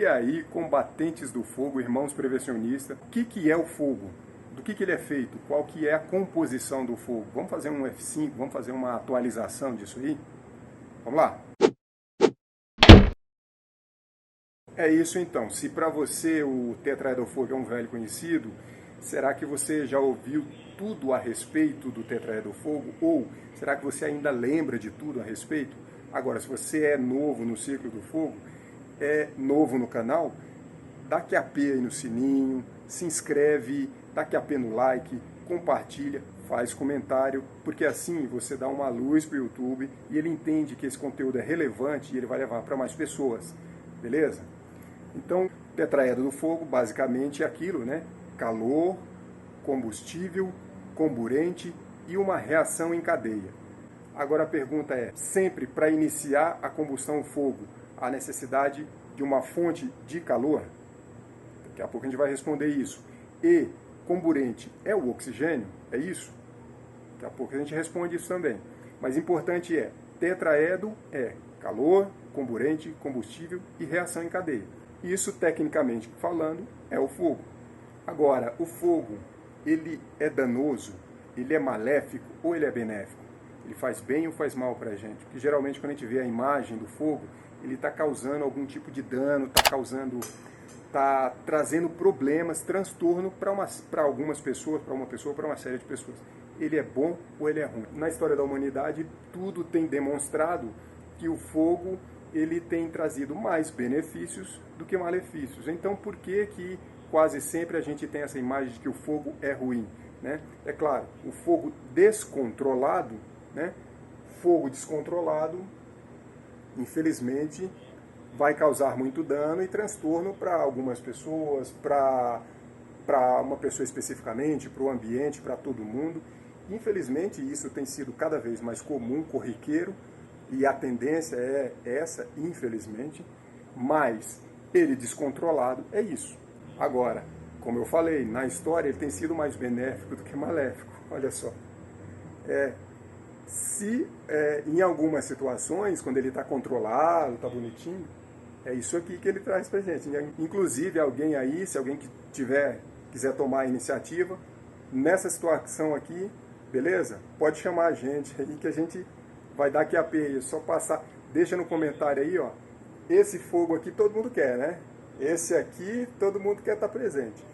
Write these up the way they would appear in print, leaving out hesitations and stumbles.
E aí, combatentes do fogo, irmãos prevencionistas, o que é o fogo? Do que ele é feito? Qual que é a composição do fogo? Vamos fazer um F5, vamos fazer uma atualização disso aí? Vamos lá? É isso então, se para você o tetraedrofogo é um velho conhecido, será que você já ouviu tudo a respeito do tetraedrofogo? Ou será que você ainda lembra de tudo a respeito? Agora, se você é novo no ciclo do fogo, é novo no canal, dá QAP aí no sininho, se inscreve, dá QAP no like, compartilha, faz comentário, porque assim você dá uma luz para o YouTube e ele entende que esse conteúdo é relevante e ele vai levar para mais pessoas, beleza? Então, tetraedro do fogo, basicamente é aquilo, né? Calor, combustível, comburente e uma reação em cadeia. Agora a pergunta é, sempre para iniciar a combustão do fogo, há necessidade de uma fonte de calor? Daqui a pouco a gente vai responder isso. E comburente é o oxigênio? É isso? Daqui a pouco a gente responde isso também. Mas importante é, tetraedro é calor, comburente, combustível e reação em cadeia. Isso, tecnicamente falando, é o fogo. Agora, o fogo, ele é danoso, ele é maléfico ou ele é benéfico? Ele faz bem ou faz mal para a gente? Porque geralmente quando a gente vê a imagem do fogo, ele está causando algum tipo de dano, está trazendo problemas, transtorno para algumas pessoas, para uma pessoa, para uma série de pessoas. Ele é bom ou ele é ruim? Na história da humanidade, tudo tem demonstrado que o fogo ele tem trazido mais benefícios do que malefícios. Então, por que quase sempre a gente tem essa imagem de que o fogo é ruim, né? É claro, o fogo descontrolado, né? Fogo descontrolado, infelizmente, vai causar muito dano e transtorno para algumas pessoas, para uma pessoa especificamente, para o ambiente, para todo mundo. Infelizmente, isso tem sido cada vez mais comum, corriqueiro, e a tendência é essa, infelizmente, mas ele descontrolado é isso. Agora, como eu falei, na história ele tem sido mais benéfico do que maléfico, olha só. Em algumas situações, quando ele está controlado, está bonitinho, é isso aqui que ele traz pra gente. Inclusive, alguém aí, se alguém que quiser tomar a iniciativa, nessa situação aqui, beleza? Pode chamar a gente aí que a gente vai dar QAP aí, só passar, deixa no comentário aí, ó. Esse fogo aqui todo mundo quer, né? Esse aqui todo mundo quer estar presente.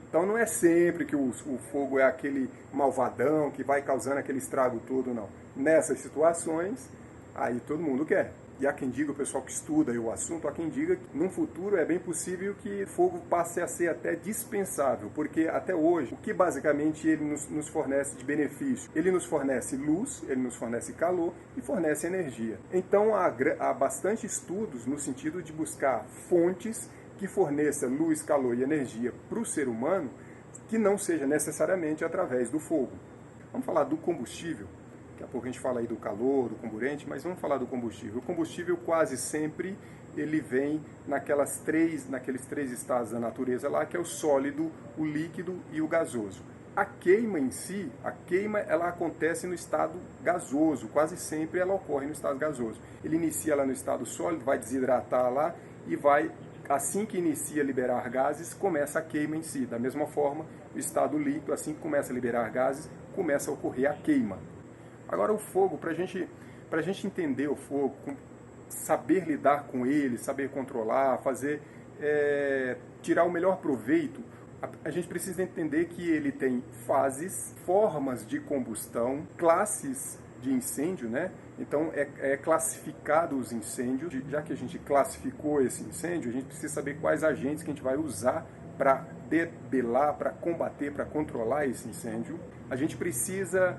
Então não é sempre que o fogo é aquele malvadão que vai causando aquele estrago todo, não. Nessas situações, aí todo mundo quer. E há quem diga, o pessoal que estuda o assunto, há quem diga que num futuro é bem possível que o fogo passe a ser até dispensável, porque até hoje, o que basicamente ele nos fornece de benefício? Ele nos fornece luz, ele nos fornece calor e fornece energia. Então há bastante estudos no sentido de buscar fontes que forneça luz, calor e energia para o ser humano, que não seja necessariamente através do fogo. Vamos falar do combustível. Daqui a pouco a gente fala aí do calor, do comburente, mas vamos falar do combustível. O combustível quase sempre ele vem naqueles três estados da natureza lá, que é o sólido, o líquido e o gasoso. A queima em si, ela acontece no estado gasoso, quase sempre ela ocorre no estado gasoso. Ele inicia lá no estado sólido, vai desidratar lá e vai, assim que inicia a liberar gases, começa a queima em si. Da mesma forma, o estado líquido, assim que começa a liberar gases, começa a ocorrer a queima. Agora o fogo, para a gente entender o fogo, saber lidar com ele, saber controlar, tirar o melhor proveito, a gente precisa entender que ele tem fases, formas de combustão, classes de incêndio, né? Então é classificado os incêndios. Já que a gente classificou esse incêndio, a gente precisa saber quais agentes que a gente vai usar para debelar, para combater, para controlar esse incêndio. A gente precisa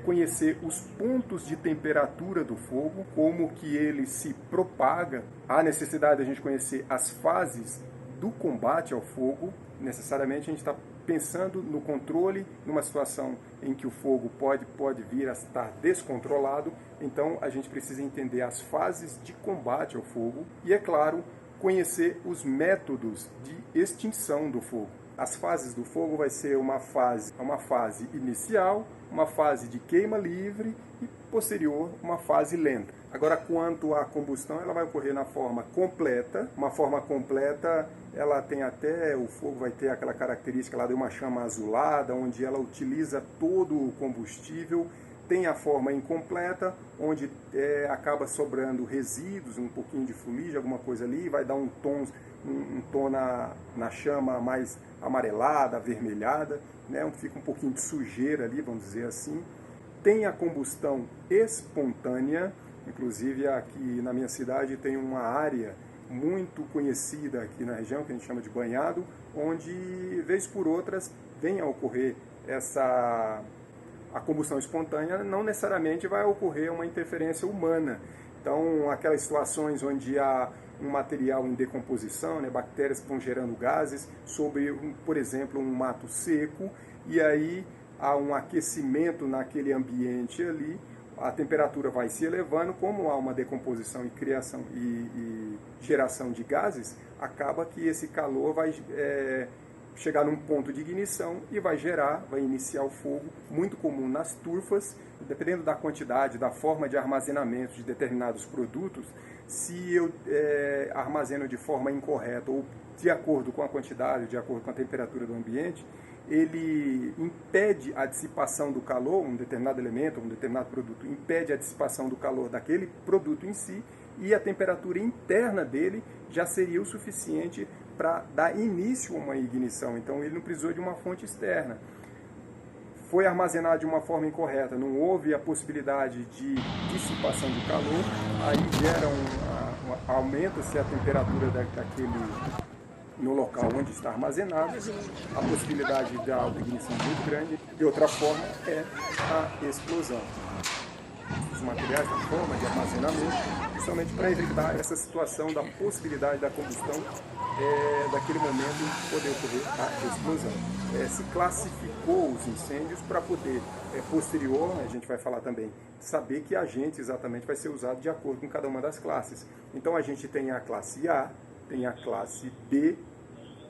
conhecer os pontos de temperatura do fogo, como que ele se propaga. Há necessidade de a gente conhecer as fases do combate ao fogo. Necessariamente a gente está pensando no controle, numa situação em que o fogo pode vir a estar descontrolado. Então a gente precisa entender as fases de combate ao fogo e, é claro, conhecer os métodos de extinção do fogo. As fases do fogo vai ser uma fase inicial, uma fase de queima livre e, posterior, uma fase lenta. Agora, quanto à combustão, ela vai ocorrer na forma completa. Uma forma completa, ela tem até, o fogo vai ter aquela característica lá de uma chama azulada, onde ela utiliza todo o combustível. Tem a forma incompleta, onde acaba sobrando resíduos, um pouquinho de fuligem, alguma coisa ali, vai dar um tom na chama mais amarelada, avermelhada, né? Fica um pouquinho de sujeira ali, vamos dizer assim. Tem a combustão espontânea, inclusive aqui na minha cidade tem uma área muito conhecida aqui na região, que a gente chama de banhado, onde, vez por outras, vem a ocorrer a combustão espontânea, não necessariamente vai ocorrer uma interferência humana. Então, aquelas situações onde há um material em decomposição, né, bactérias que vão gerando gases sobre, por exemplo, um mato seco, e aí há um aquecimento naquele ambiente ali, a temperatura vai se elevando, como há uma decomposição e criação e geração de gases, acaba que esse calor vai chegar num ponto de ignição e vai iniciar o fogo, muito comum nas turfas, dependendo da quantidade, da forma de armazenamento de determinados produtos. Se eu armazeno de forma incorreta ou de acordo com a quantidade, de acordo com a temperatura do ambiente, ele impede a dissipação do calor, um determinado elemento, um determinado produto, impede a dissipação do calor daquele produto em si, e a temperatura interna dele já seria o suficiente para dar início a uma ignição. Então ele não precisou de uma fonte externa. Foi armazenado de uma forma incorreta, não houve a possibilidade de dissipação de calor, aí gera aumenta-se a temperatura daquele no local onde está armazenado, a possibilidade da autoignição muito grande. De outra forma, é a explosão. Os materiais da forma de armazenamento, justamente para evitar essa situação da possibilidade da combustão, daquele momento poder ocorrer a explosão. Se classificou os incêndios para poder, posterior, a gente vai falar também, saber que agente exatamente vai ser usado de acordo com cada uma das classes. Então a gente tem a classe A, tem a classe B,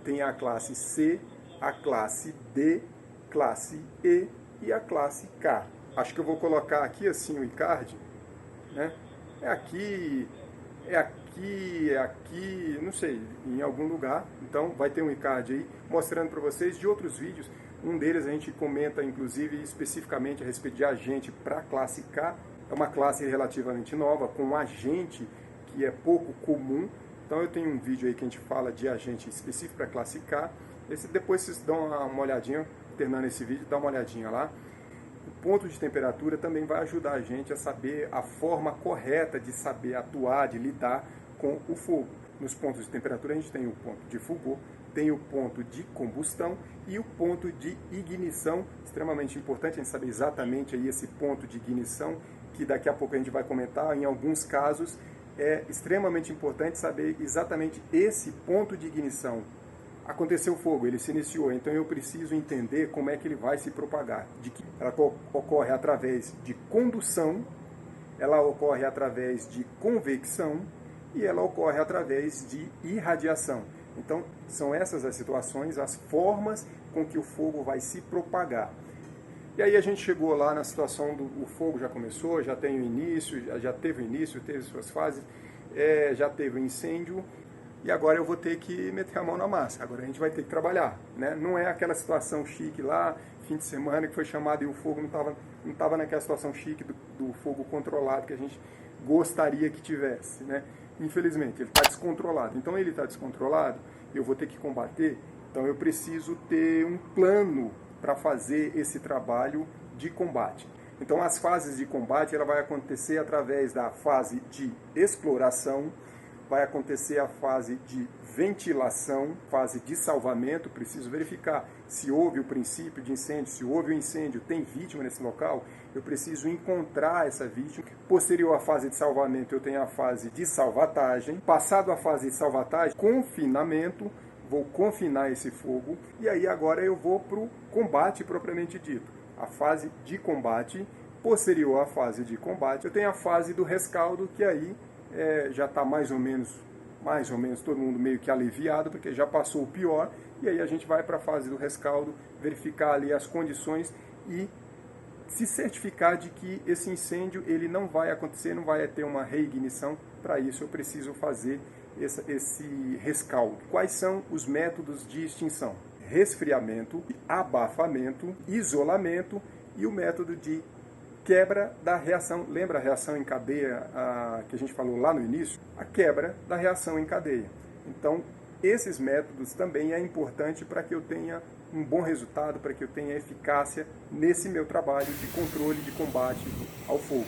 tem a classe C, a classe D, classe E e a classe K. Acho que eu vou colocar aqui assim o ICARD, né? É aqui, não sei, em algum lugar. Então vai ter um ICARD aí mostrando para vocês de outros vídeos. Um deles a gente comenta inclusive especificamente a respeito de agente para a classe K. É uma classe relativamente nova, com um agente que é pouco comum. Então eu tenho um vídeo aí que a gente fala de agente específico para a classe K. Depois vocês dão uma olhadinha, terminando esse vídeo, dá uma olhadinha lá. O ponto de temperatura também vai ajudar a gente a saber a forma correta de saber atuar, de lidar com o fogo. Nos pontos de temperatura a gente tem o ponto de fulgor, tem o ponto de combustão e o ponto de ignição. Extremamente importante a gente saber exatamente aí esse ponto de ignição, que daqui a pouco a gente vai comentar. Em alguns casos é extremamente importante saber exatamente esse ponto de ignição. Aconteceu o fogo, ele se iniciou, então eu preciso entender como é que ele vai se propagar. Ela ocorre através de condução, ela ocorre através de convecção e ela ocorre através de irradiação. Então, são essas as situações, as formas com que o fogo vai se propagar. E aí a gente chegou lá na situação do fogo já começou, já tem o início, já teve o início, teve suas fases, já teve o incêndio. E agora eu vou ter que meter a mão na massa, agora a gente vai ter que trabalhar, né? Não é aquela situação chique lá, fim de semana, que foi chamado e o fogo não estava naquela situação chique do fogo controlado que a gente gostaria que tivesse, né? Infelizmente, ele está descontrolado. Então ele está descontrolado, eu vou ter que combater, então eu preciso ter um plano para fazer esse trabalho de combate. Então as fases de combate ela vai acontecer através da fase de exploração, vai acontecer a fase de ventilação, fase de salvamento. Preciso verificar se houve o princípio de incêndio, se houve o incêndio, tem vítima nesse local, eu preciso encontrar essa vítima. Posterior à fase de salvamento, eu tenho a fase de salvatagem. Passado a fase de salvatagem, confinamento, vou confinar esse fogo, e aí agora eu vou para o combate propriamente dito. A fase de combate, posterior à fase de combate, eu tenho a fase do rescaldo, que aí já está mais ou menos todo mundo meio que aliviado, porque já passou o pior, e aí a gente vai para a fase do rescaldo, verificar ali as condições e se certificar de que esse incêndio ele não vai acontecer, não vai ter uma reignição. Para isso eu preciso fazer esse rescaldo. Quais são os métodos de extinção? Resfriamento, abafamento, isolamento e o método de quebra da reação. Lembra a reação em cadeia que a gente falou lá no início? A quebra da reação em cadeia. Então, esses métodos também é importante para que eu tenha um bom resultado, para que eu tenha eficácia nesse meu trabalho de controle, de combate ao fogo.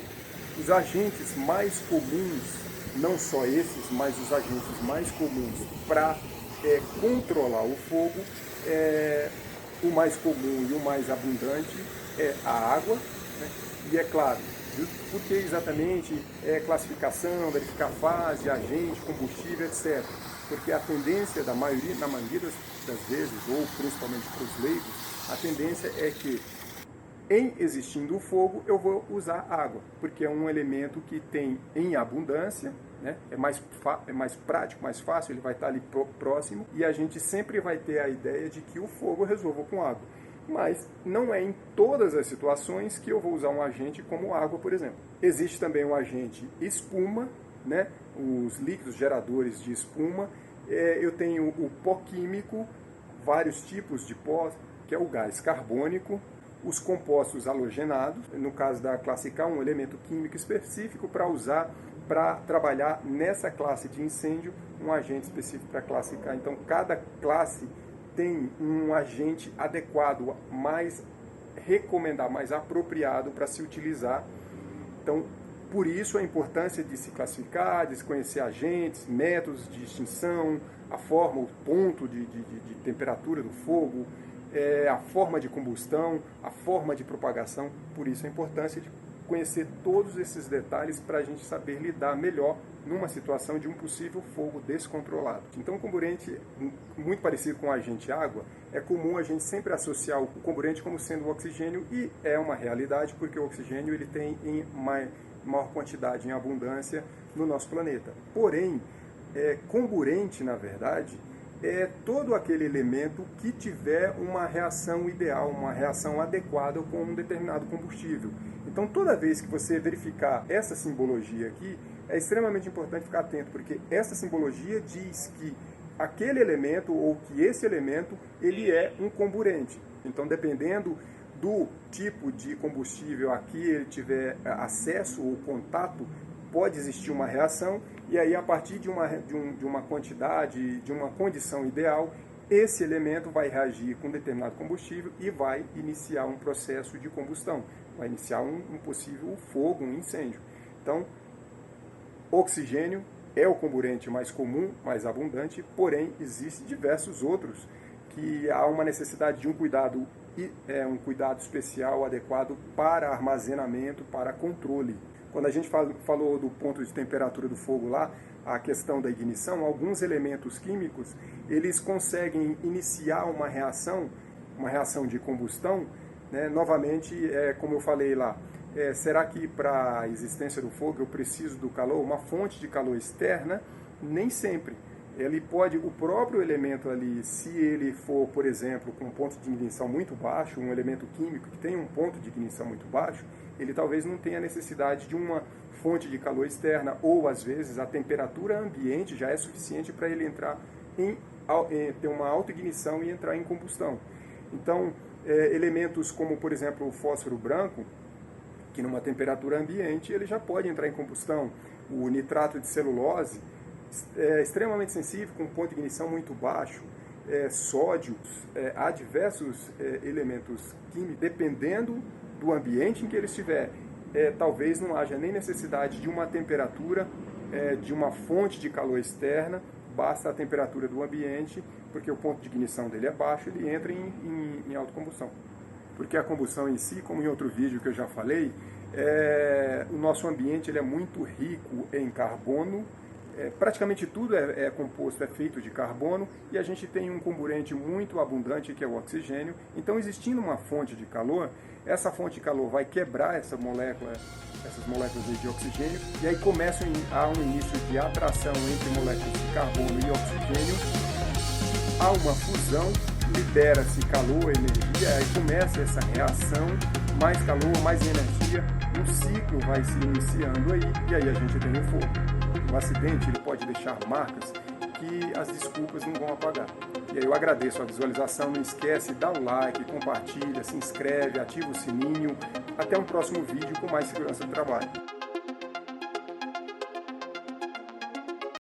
Os agentes mais comuns, não só esses, mas os agentes mais comuns para controlar o fogo, o mais comum e o mais abundante é a água, né? E é claro, porque exatamente classificação, verificar fase, agente, combustível, etc. Porque a tendência na maioria das vezes, ou principalmente para os leigos, a tendência é que em existindo o fogo eu vou usar água, porque é um elemento que tem em abundância, né? É mais prático, mais fácil, ele vai estar ali próximo, e a gente sempre vai ter a ideia de que o fogo eu resolvo com água. Mas não é em todas as situações que eu vou usar um agente como água, por exemplo. Existe também um agente espuma, né? Os líquidos geradores de espuma. Eu tenho o pó químico, vários tipos de pó, que é o gás carbônico, os compostos halogenados, no caso da classe K, um elemento químico específico para usar, para trabalhar nessa classe de incêndio, um agente específico para a classe K. Então, cada classe tem um agente adequado, mais recomendado, mais apropriado para se utilizar. Então, por isso a importância de se classificar, de se conhecer agentes, métodos de extinção, a forma, o ponto de temperatura do fogo, a forma de combustão, a forma de propagação. Por isso a importância de conhecer todos esses detalhes para a gente saber lidar melhor numa situação de um possível fogo descontrolado. Então, o comburente, muito parecido com o agente água, é comum a gente sempre associar o comburente como sendo o oxigênio, e é uma realidade porque o oxigênio ele tem em maior quantidade, em abundância, no nosso planeta. Porém, comburente, na verdade, é todo aquele elemento que tiver uma reação ideal, uma reação adequada com um determinado combustível. Então, toda vez que você verificar essa simbologia aqui, é extremamente importante ficar atento, porque essa simbologia diz que aquele elemento ou que esse elemento ele é um comburente. Então, dependendo do tipo de combustível a que ele tiver acesso ou contato, pode existir uma reação, e aí a partir de uma quantidade, de uma condição ideal, esse elemento vai reagir com determinado combustível e vai iniciar um processo de combustão, vai iniciar um possível fogo, um incêndio. Então, oxigênio é o comburente mais comum, mais abundante, porém existem diversos outros que há uma necessidade de um cuidado especial, adequado para armazenamento, para controle. Quando a gente falou do ponto de temperatura do fogo lá, a questão da ignição, alguns elementos químicos, eles conseguem iniciar uma reação de combustão, né? Novamente, como eu falei lá, será que para a existência do fogo eu preciso do calor, uma fonte de calor externa? Nem sempre. O próprio elemento ali, se ele for, por exemplo, com um ponto de ignição muito baixo, um elemento químico que tem um ponto de ignição muito baixo, ele talvez não tenha necessidade de uma fonte de calor externa, ou às vezes a temperatura ambiente já é suficiente para ele entrar ter uma autoignição e entrar em combustão. Então, elementos como, por exemplo, o fósforo branco, que numa temperatura ambiente ele já pode entrar em combustão. O nitrato de celulose é extremamente sensível, com um ponto de ignição muito baixo. Sódio, há diversos elementos químicos, dependendo do ambiente em que ele estiver. Talvez não haja nem necessidade de uma temperatura, de uma fonte de calor externa, basta a temperatura do ambiente, porque o ponto de ignição dele é baixo, ele entra em autocombustão. Porque a combustão em si, como em outro vídeo que eu já falei, o nosso ambiente ele é muito rico em carbono, praticamente tudo é feito de carbono, e a gente tem um comburente muito abundante que é o oxigênio. Então, existindo uma fonte de calor, essa fonte de calor vai quebrar essas moléculas de oxigênio, e aí começa a um início de atração entre moléculas de carbono e oxigênio, há uma fusão, libera-se calor, energia, aí começa essa reação mais calor, mais energia, um ciclo vai se iniciando aí, e aí a gente tem o fogo. O acidente ele pode deixar marcas que as desculpas não vão apagar. E aí eu agradeço a visualização, não esquece, dá o like, compartilha, se inscreve, ativa o sininho. Até um próximo vídeo com mais segurança do trabalho.